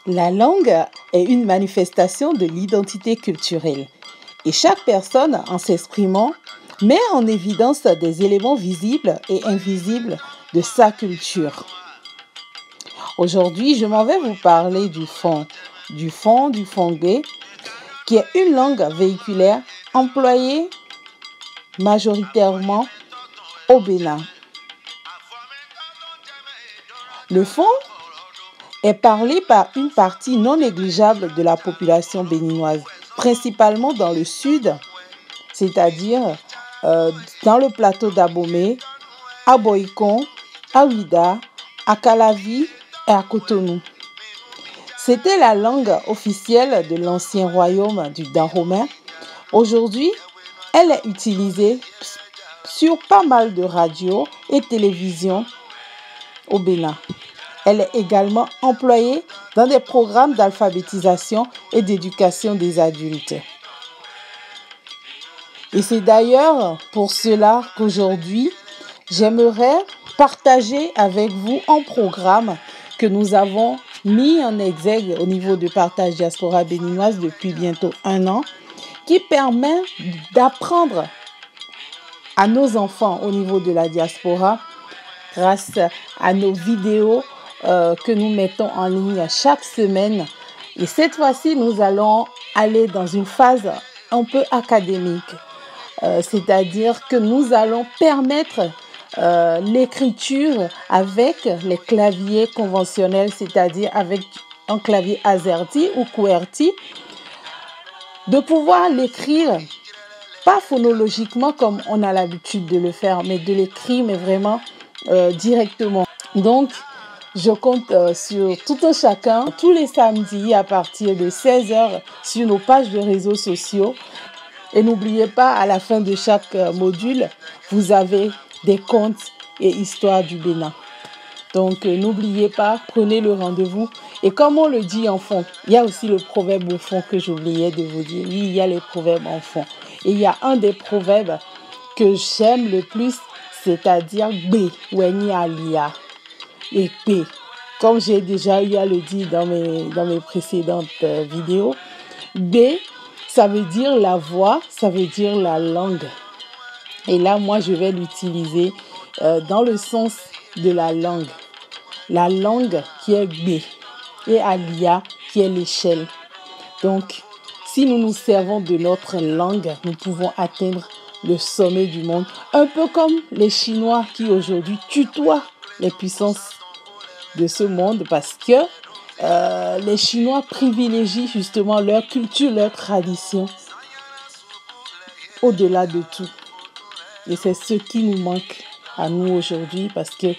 La langue est une manifestation de l'identité culturelle et chaque personne, en s'exprimant, met en évidence des éléments visibles et invisibles de sa culture. Aujourd'hui, je m'en vais vous parler du Fongbe, qui est une langue véhiculaire employée majoritairement au Bénin. Le Fon est parlé par une partie non négligeable de la population béninoise, principalement dans le sud, c'est-à-dire dans le plateau d'Abomey, à Boïkon, à Ouida, à Calavi et à Cotonou. C'était la langue officielle de l'ancien royaume du Dahomey. Aujourd'hui, elle est utilisée sur pas mal de radios et télévisions au Bénin. Elle est également employée dans des programmes d'alphabétisation et d'éducation des adultes. Et c'est d'ailleurs pour cela qu'aujourd'hui, j'aimerais partager avec vous un programme que nous avons mis en exergue au niveau de Partage Diaspora béninoise depuis bientôt 1 an, qui permet d'apprendre à nos enfants au niveau de la diaspora grâce à nos vidéos que nous mettons en ligne chaque semaine. Et cette fois-ci, nous allons aller dans une phase un peu académique. C'est-à-dire que nous allons permettre l'écriture avec les claviers conventionnels, c'est-à-dire avec un clavier AZERTY ou QWERTY, de pouvoir l'écrire, pas phonologiquement comme on a l'habitude de le faire, mais de l'écrire, mais vraiment directement. Donc, je compte sur tout un chacun tous les samedis à partir de 16h sur nos pages de réseaux sociaux. Et n'oubliez pas, à la fin de chaque module, vous avez des contes et histoires du Bénin. Donc, n'oubliez pas, prenez le rendez-vous. Et comme on le dit en fond, il y a aussi le proverbe au fond que j'oubliais de vous dire. Oui, il y a les proverbes en fond. Et il y a un des proverbes que j'aime le plus, c'est-à-dire B, Weni Alia. Et P, comme j'ai déjà eu à le dire dans mes précédentes vidéos, B, ça veut dire la voix, ça veut dire la langue. Et là, moi, je vais l'utiliser dans le sens de la langue. La langue qui est B et Alia qui est l'échelle. Donc, si nous nous servons de notre langue, nous pouvons atteindre le sommet du monde. Un peu comme les Chinois qui aujourd'hui tutoient les puissances de ce monde parce que les Chinois privilégient justement leur culture, leur tradition au-delà de tout. Et c'est ce qui nous manque à nous aujourd'hui parce que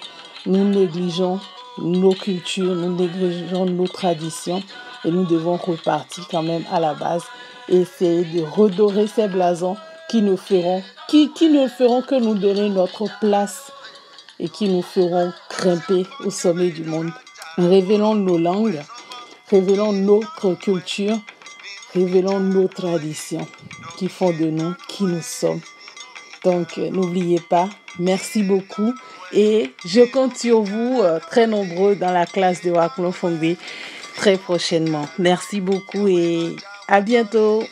nous négligeons nos cultures, nous négligeons nos traditions et nous devons repartir quand même à la base et essayer de redorer ces blasons qui ne feront que nous donner notre place et qui nous feront grimper au sommet du monde. Révélons nos langues, révélons notre culture, révélons nos traditions qui font de nous qui nous sommes. Donc, n'oubliez pas, merci beaucoup et je compte sur vous très nombreux dans la classe de Waklon Fongbe très prochainement. Merci beaucoup et à bientôt.